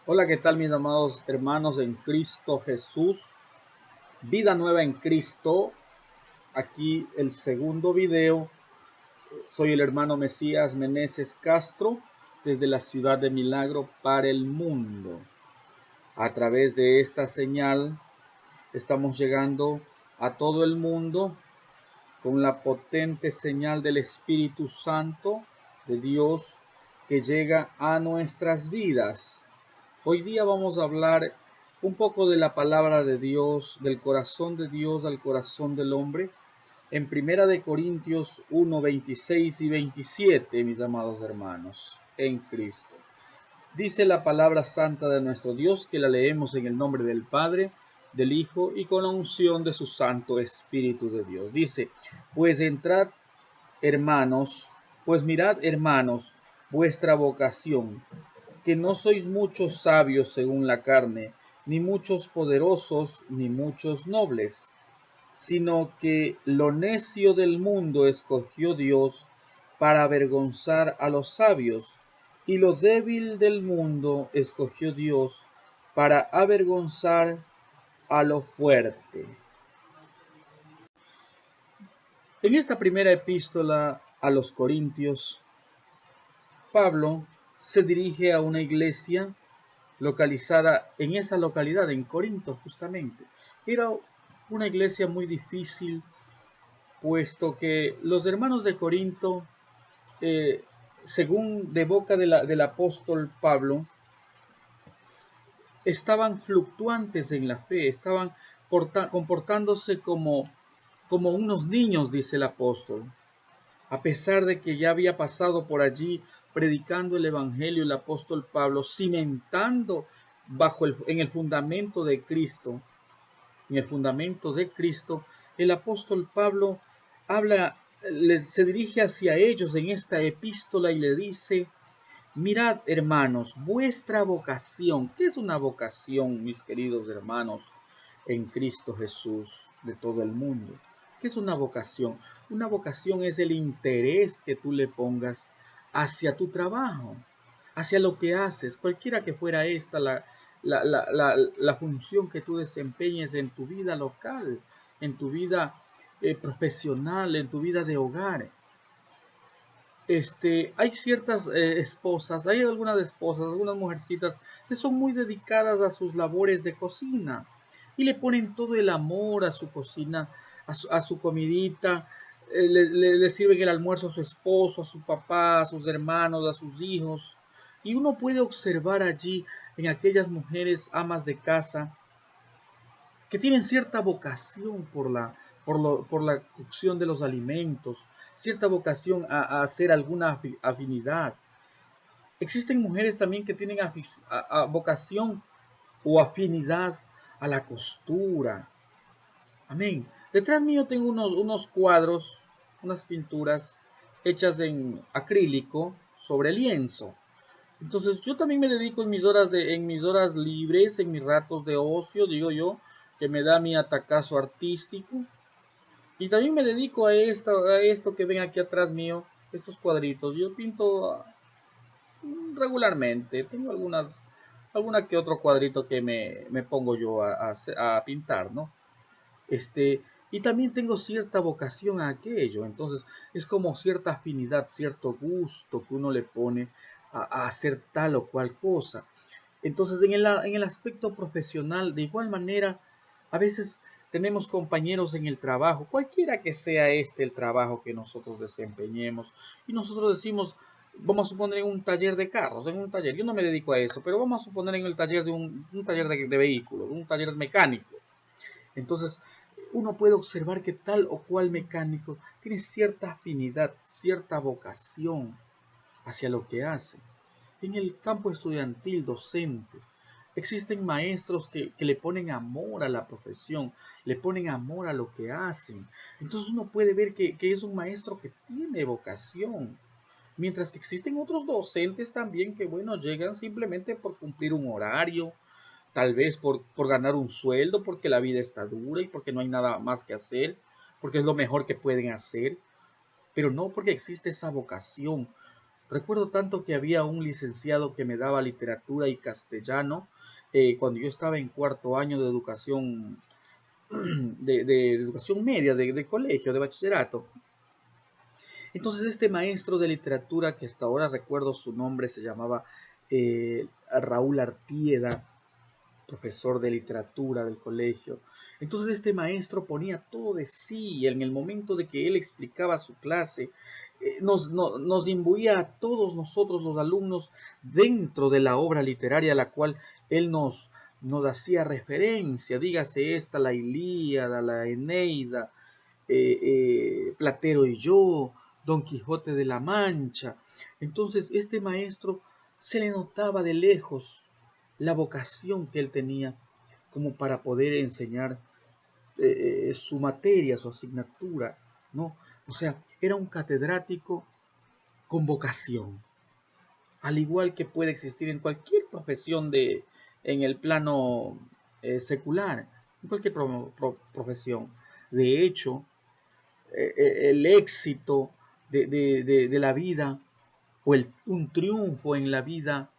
Hola, ¿qué tal mis amados hermanos en Cristo Jesús? Vida nueva en Cristo. Aquí el segundo video. Soy el hermano Mesías Meneses Castro desde la ciudad de Milagro para el mundo. A través de esta señal estamos llegando a todo el mundo con la potente señal del Espíritu Santo de Dios que llega a nuestras vidas. Hoy día vamos a hablar un poco de la palabra de Dios, del corazón de Dios al corazón del hombre, en Primera de Corintios 1, 26 y 27, mis amados hermanos, en Cristo. Dice la palabra santa de nuestro Dios, que la leemos en el nombre del Padre, del Hijo y con la unción de su Santo Espíritu de Dios. Dice, pues entrad, hermanos, pues mirad, hermanos, vuestra vocación, que no sois muchos sabios según la carne, ni muchos poderosos, ni muchos nobles, sino que lo necio del mundo escogió Dios para avergonzar a los sabios, y lo débil del mundo escogió Dios para avergonzar a lo fuerte. En esta primera epístola a los Corintios, Pablo se dirige a una iglesia localizada en esa localidad, en Corinto justamente. Era una iglesia muy difícil, puesto que los hermanos de Corinto, eh, según de boca del apóstol Pablo, estaban fluctuantes en la fe, estaban comportándose como unos niños, dice el apóstol. A pesar de que ya había pasado por allí predicando el Evangelio, el apóstol Pablo, cimentando en el fundamento de Cristo, en el fundamento de Cristo, el apóstol Pablo habla, se dirige hacia ellos en esta epístola y le dice, mirad, hermanos, vuestra vocación. ¿Qué es una vocación, mis queridos hermanos, en Cristo Jesús de todo el mundo? ¿Qué es una vocación? Una vocación es el interés que tú le pongas hacia tu trabajo, hacia lo que haces, cualquiera que fuera esta la función que tú desempeñes en tu vida local, en tu vida profesional, en tu vida de hogar. Hay ciertas esposas, hay algunas esposas, algunas mujercitas que son muy dedicadas a sus labores de cocina y le ponen todo el amor a su cocina, a su comidita, le sirven el almuerzo a su esposo, a su papá, a sus hermanos, a sus hijos. Y uno puede observar allí en aquellas mujeres amas de casa que tienen cierta vocación por la cocción de los alimentos, cierta vocación a hacer alguna afinidad. Existen mujeres también que tienen vocación o afinidad a la costura. Amén. Detrás mío tengo unos cuadros, unas pinturas hechas en acrílico sobre lienzo. Entonces yo también me dedico en mis horas libres, en mis ratos de ocio, digo yo, que me da mi atacazo artístico. Y también me dedico a esto que ven aquí atrás mío, estos cuadritos. Yo pinto regularmente. Tengo alguna que otro cuadrito que me pongo yo a pintar, ¿no? Y también tengo cierta vocación a aquello. Entonces es como cierta afinidad, cierto gusto que uno le pone a hacer tal o cual cosa. Entonces en el aspecto profesional, de igual manera, a veces tenemos compañeros en el trabajo, cualquiera que sea el trabajo que nosotros desempeñemos, y nosotros decimos, vamos a suponer en un taller de carros, en un taller, yo no me dedico a eso, pero vamos a suponer en el taller de un taller de vehículos, un taller mecánico. Entonces, uno puede observar que tal o cual mecánico tiene cierta afinidad, cierta vocación hacia lo que hace. En el campo estudiantil docente, existen maestros que le ponen amor a la profesión, le ponen amor a lo que hacen. Entonces uno puede ver que es un maestro que tiene vocación. Mientras que existen otros docentes también que, bueno, llegan simplemente por cumplir un horario, tal vez por ganar un sueldo, porque la vida está dura y porque no hay nada más que hacer, porque es lo mejor que pueden hacer, pero no porque existe esa vocación. Recuerdo tanto que había un licenciado que me daba literatura y castellano cuando yo estaba en cuarto año de educación, de educación media, de colegio, de bachillerato. Entonces este maestro de literatura, que hasta ahora recuerdo su nombre, se llamaba Raúl Artieda, profesor de literatura del colegio. Entonces este maestro ponía todo de sí en el momento de que él explicaba su clase. Nos imbuía a todos nosotros los alumnos dentro de la obra literaria a la cual él nos hacía referencia. Dígase esta, la Ilíada, la Eneida, Platero y yo, Don Quijote de la Mancha. Entonces este maestro se le notaba de lejos la vocación que él tenía como para poder enseñar su materia, su asignatura, ¿no? O sea, era un catedrático con vocación, al igual que puede existir en cualquier profesión en el plano secular, en cualquier profesión. De hecho, el éxito de la vida o un triunfo en la vida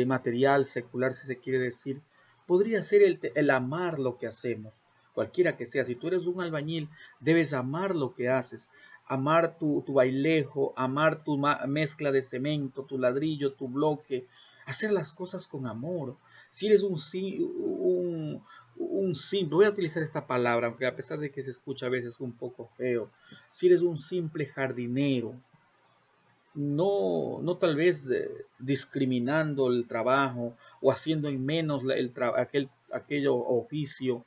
material, secular, si se quiere decir, podría ser el amar lo que hacemos, cualquiera que sea. Si tú eres un albañil, debes amar lo que haces, amar tu bailejo, amar tu mezcla de cemento, tu ladrillo, tu bloque, hacer las cosas con amor. Si eres un simple, voy a utilizar esta palabra, aunque a pesar de que se escucha a veces un poco feo, si eres un simple jardinero, no tal vez discriminando el trabajo o haciendo en menos aquello oficio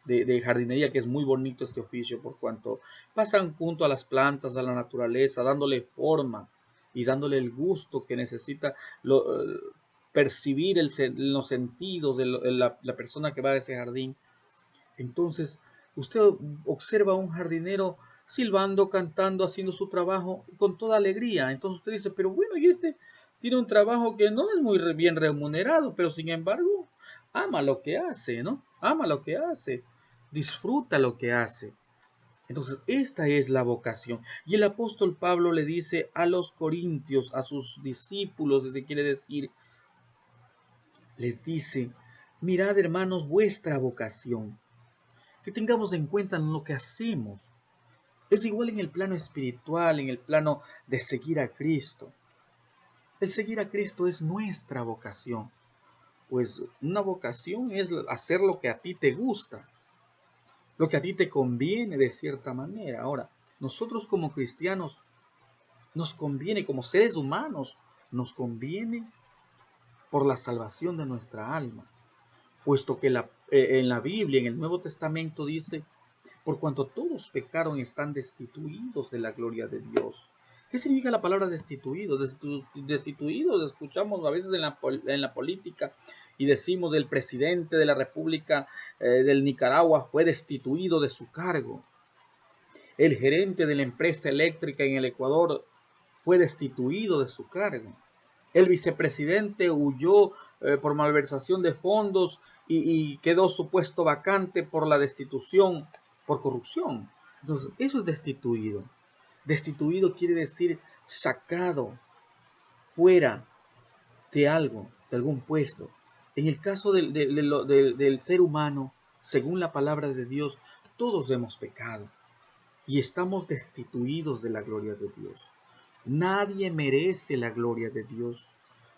de jardinería, que es muy bonito este oficio por cuanto pasan junto a las plantas, a la naturaleza, dándole forma y dándole el gusto que necesita percibir los sentidos de la persona que va a ese jardín. Entonces, usted observa a un jardinero silbando, cantando, haciendo su trabajo con toda alegría. Entonces usted dice, pero bueno, y este tiene un trabajo que no es muy bien remunerado, pero sin embargo, ama lo que hace, ¿no? Ama lo que hace, disfruta lo que hace. Entonces, esta es la vocación. Y el apóstol Pablo le dice a los corintios, a sus discípulos, si se quiere decir, les dice, mirad hermanos vuestra vocación, que tengamos en cuenta lo que hacemos. Es igual en el plano espiritual, en el plano de seguir a Cristo. El seguir a Cristo es nuestra vocación. Pues una vocación es hacer lo que a ti te gusta, lo que a ti te conviene de cierta manera. Ahora, nosotros como cristianos nos conviene, como seres humanos, nos conviene por la salvación de nuestra alma, puesto que en la Biblia, en el Nuevo Testamento dice, por cuanto todos pecaron están destituidos de la gloria de Dios. ¿Qué significa la palabra destituidos? Destituidos, escuchamos a veces en la política y decimos el presidente de la República del Nicaragua fue destituido de su cargo. El gerente de la empresa eléctrica en el Ecuador fue destituido de su cargo. El vicepresidente huyó por malversación de fondos y quedó su puesto vacante por la destitución, por corrupción. Entonces, eso es destituido. Destituido quiere decir sacado fuera de algo, de algún puesto. En el caso del ser humano, según la palabra de Dios, todos hemos pecado y estamos destituidos de la gloria de Dios. Nadie merece la gloria de Dios.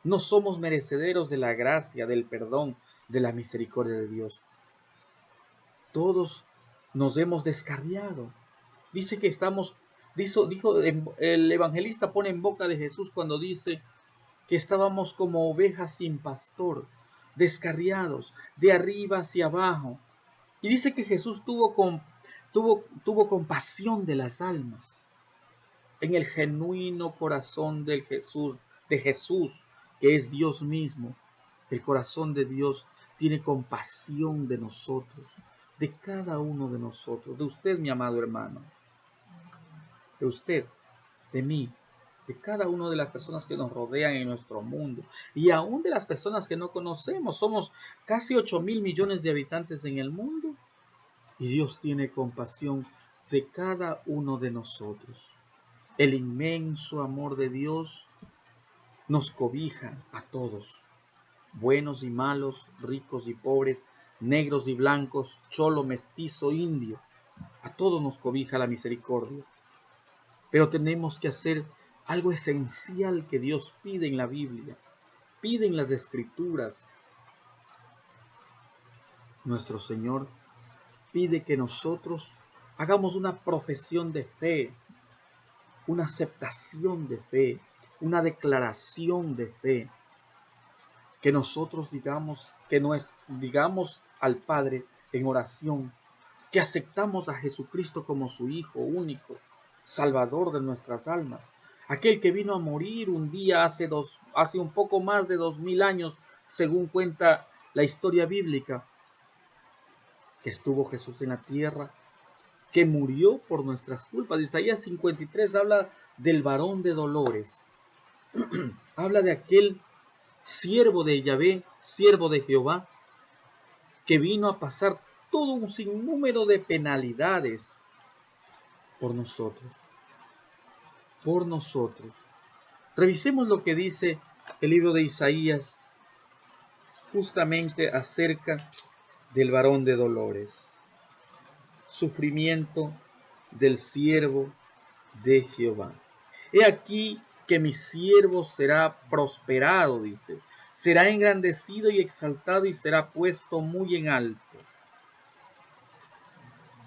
No somos merecederos de la gracia, del perdón, de la misericordia de Dios. Todos nos hemos descarriado. Dice que el evangelista pone en boca de Jesús cuando dice que estábamos como ovejas sin pastor, descarriados, de arriba hacia abajo. Y dice que Jesús tuvo compasión de las almas. En el genuino corazón de Jesús, que es Dios mismo, el corazón de Dios tiene compasión de nosotros, de cada uno de nosotros, de usted, mi amado hermano, de usted, de mí, de cada una de las personas que nos rodean en nuestro mundo y aún de las personas que no conocemos. Somos casi 8.000 millones de habitantes en el mundo y Dios tiene compasión de cada uno de nosotros. El inmenso amor de Dios nos cobija a todos, buenos y malos, ricos y pobres, negros y blancos, cholo, mestizo, indio. A todos nos cobija la misericordia. Pero tenemos que hacer algo esencial que Dios pide en la Biblia, pide en las Escrituras. Nuestro Señor pide que nosotros hagamos una profesión de fe, una aceptación de fe, una declaración de fe. Que nosotros digamos al Padre en oración que aceptamos a Jesucristo como su Hijo único, Salvador de nuestras almas, aquel que vino a morir un día hace un poco más de 2000 años, según cuenta la historia bíblica, que estuvo Jesús en la tierra, que murió por nuestras culpas. Isaías 53 habla del varón de dolores, habla de aquel siervo de Yahvé, siervo de Jehová, que vino a pasar todo un sinnúmero de penalidades por nosotros, por nosotros. Revisemos lo que dice el libro de Isaías justamente acerca del varón de dolores. Sufrimiento del siervo de Jehová. He aquí que mi siervo será prosperado, dice. Será engrandecido y exaltado y será puesto muy en alto.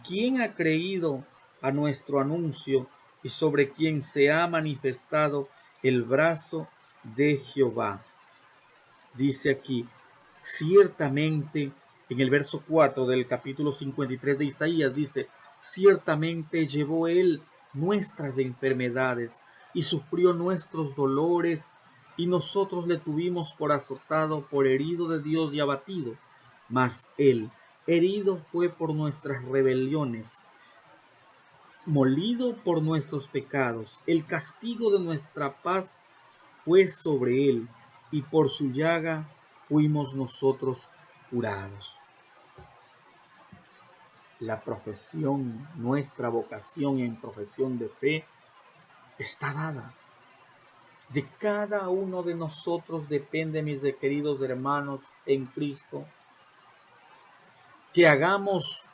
¿Quién ha creído a nuestro anuncio y sobre quién se ha manifestado el brazo de Jehová? Dice aquí, ciertamente, en el verso 4 del capítulo 53 de Isaías, dice, ciertamente llevó él nuestras enfermedades y sufrió nuestros dolores, y nosotros le tuvimos por azotado, por herido de Dios y abatido. Mas él herido fue por nuestras rebeliones, molido por nuestros pecados. El castigo de nuestra paz fue sobre él, y por su llaga fuimos nosotros curados. La profesión, nuestra vocación en profesión de fe, está dada. De cada uno de nosotros depende, mis queridos hermanos en Cristo, que hagamos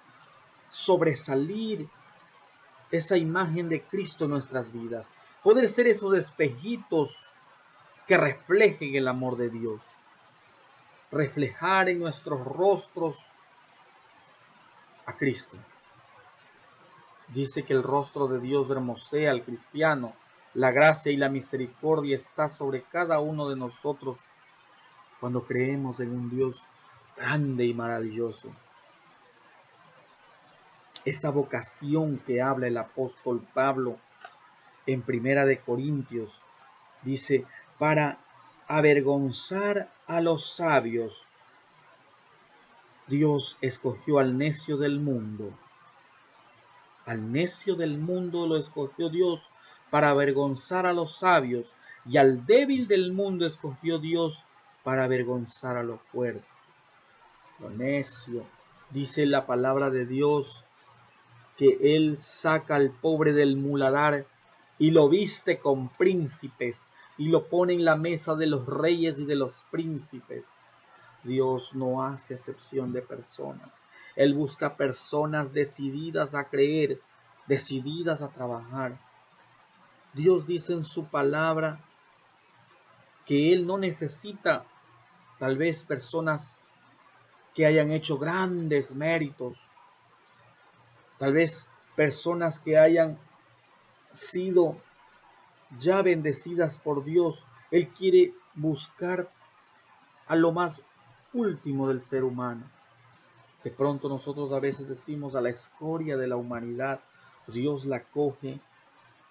sobresalir esa imagen de Cristo en nuestras vidas. Poder ser esos espejitos que reflejen el amor de Dios. Reflejar en nuestros rostros a Cristo. Dice que el rostro de Dios hermosea al cristiano. La gracia y la misericordia está sobre cada uno de nosotros cuando creemos en un Dios grande y maravilloso. Esa vocación que habla el apóstol Pablo en Primera de Corintios, dice, para avergonzar a los sabios, Dios escogió al necio del mundo. Al necio del mundo lo escogió Dios para avergonzar a los sabios, y al débil del mundo escogió Dios para avergonzar a los fuertes. Lo necio, dice la palabra de Dios, que Él saca al pobre del muladar y lo viste con príncipes y lo pone en la mesa de los reyes y de los príncipes. Dios no hace acepción de personas. Él busca personas decididas a creer, decididas a trabajar. Dios dice en su palabra que Él no necesita tal vez personas que hayan hecho grandes méritos, tal vez personas que hayan sido ya bendecidas por Dios. Él quiere buscar a lo más último del ser humano. De pronto nosotros a veces decimos a la escoria de la humanidad, Dios la coge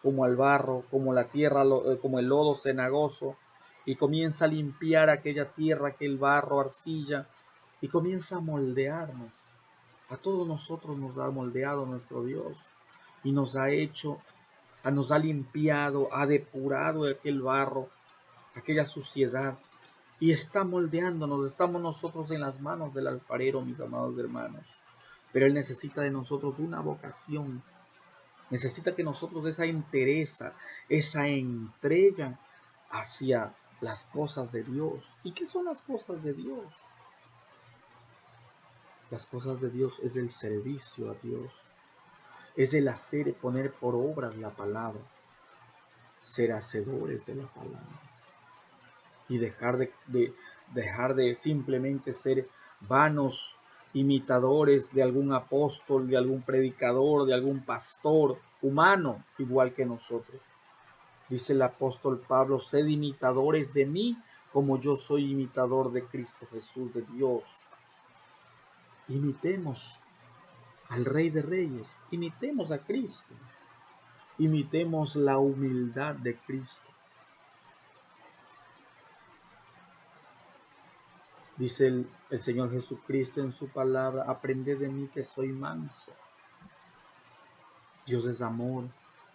como al barro, como la tierra, como el lodo cenagoso, y comienza a limpiar aquella tierra, aquel barro, arcilla, y comienza a moldearnos. A todos nosotros nos ha moldeado nuestro Dios y nos ha hecho, nos ha limpiado, ha depurado aquel barro, aquella suciedad, y está moldeándonos. Estamos nosotros en las manos del alfarero, mis amados hermanos, pero Él necesita de nosotros una vocación, necesita que nosotros esa entereza, esa entrega hacia las cosas de Dios. ¿Y qué son las cosas de Dios? Las cosas de Dios es el servicio a Dios, es el hacer y poner por obras la palabra, ser hacedores de la palabra y dejar de simplemente ser vanos imitadores de algún apóstol, de algún predicador, de algún pastor humano, igual que nosotros. Dice el apóstol Pablo, sed imitadores de mí, como yo soy imitador de Cristo Jesús, de Dios. Imitemos al Rey de Reyes, imitemos a Cristo, imitemos la humildad de Cristo. Dice el Señor Jesucristo en su palabra, aprended de mí que soy manso. Dios es amor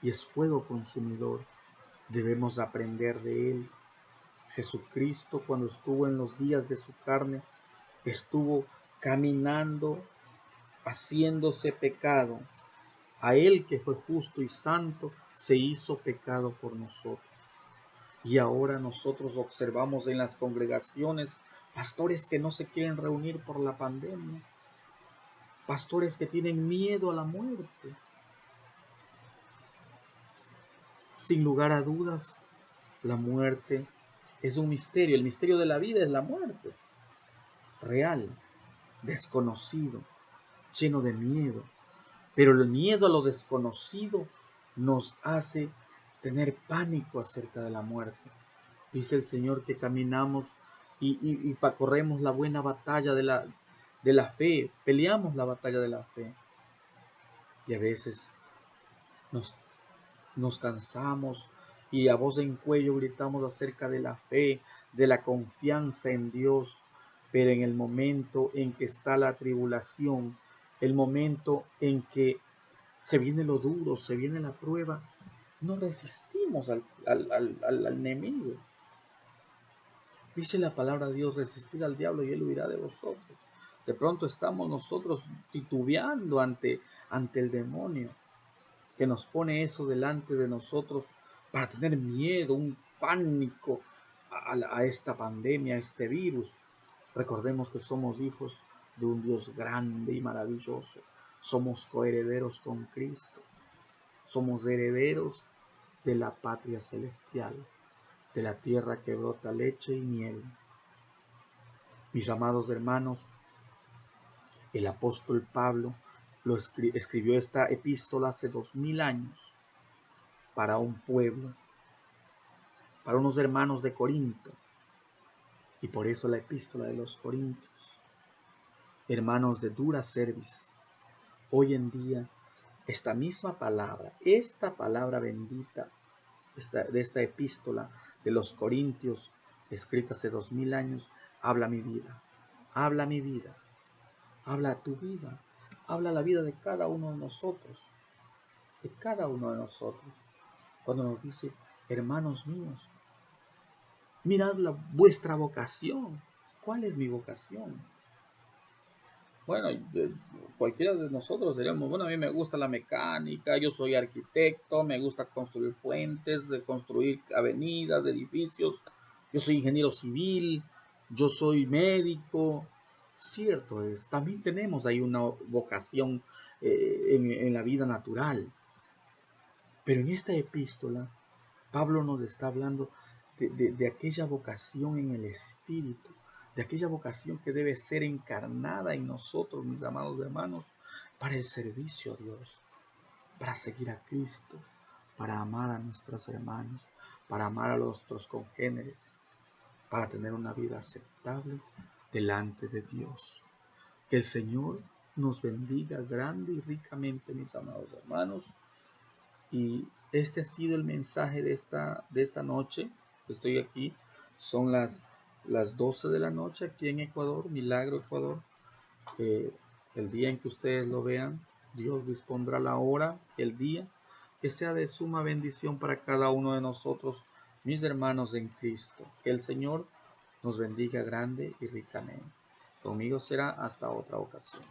y es fuego consumidor. Debemos aprender de Él. Jesucristo, cuando estuvo en los días de su carne, estuvo caminando, haciéndose pecado. A Él, que fue justo y santo, se hizo pecado por nosotros. Y ahora nosotros observamos en las congregaciones pastores que no se quieren reunir por la pandemia, pastores que tienen miedo a la muerte. Sin lugar a dudas, la muerte es un misterio. El misterio de la vida es la muerte. Real, desconocido, lleno de miedo. Pero el miedo a lo desconocido nos hace tener pánico acerca de la muerte. Dice el Señor que caminamos y corremos la buena batalla de la fe, peleamos la batalla de la fe. Y a veces nos, nos cansamos y a voz en cuello gritamos acerca de la fe, de la confianza en Dios, pero en el momento en que está la tribulación, el momento en que se viene lo duro, se viene la prueba, no resistimos al enemigo. Dice la palabra de Dios, resistir al diablo y él huirá de vosotros. De pronto estamos nosotros titubeando ante el demonio, que nos pone eso delante de nosotros para tener miedo, un pánico a esta pandemia, a este virus. Recordemos que somos hijos de un Dios grande y maravilloso. Somos coherederos con Cristo. Somos herederos de la patria celestial, de la tierra que brota leche y miel. Mis amados hermanos, el apóstol Pablo escribió esta epístola hace 2000 años para un pueblo, para unos hermanos de Corinto, y por eso la epístola de los Corintios, hermanos de dura cerviz. Hoy en día, esta misma palabra, esta palabra bendita de esta epístola de los Corintios, escrita hace 2000 años, habla mi vida, habla mi vida, habla tu vida, habla la vida de cada uno de nosotros, cuando nos dice, hermanos míos, mirad vuestra vocación. ¿Cuál es mi vocación? Bueno, cualquiera de nosotros diríamos, bueno, a mí me gusta la mecánica, yo soy arquitecto, me gusta construir puentes, construir avenidas, edificios, yo soy ingeniero civil, yo soy médico. Cierto es, también tenemos ahí una vocación en la vida natural. Pero en esta epístola, Pablo nos está hablando de aquella vocación en el Espíritu, de aquella vocación que debe ser encarnada en nosotros, mis amados hermanos, para el servicio a Dios, para seguir a Cristo, para amar a nuestros hermanos, para amar a nuestros congéneres, para tener una vida aceptable delante de Dios. Que el Señor nos bendiga grande y ricamente, mis amados hermanos. Y este ha sido el mensaje de esta noche. Estoy aquí. Son las 12 de la noche aquí en Ecuador, Milagro, Ecuador. El día en que ustedes lo vean, Dios dispondrá la hora, el día, que sea de suma bendición para cada uno de nosotros, mis hermanos en Cristo. Que el Señor nos bendiga grande y ricamente. Conmigo será hasta otra ocasión.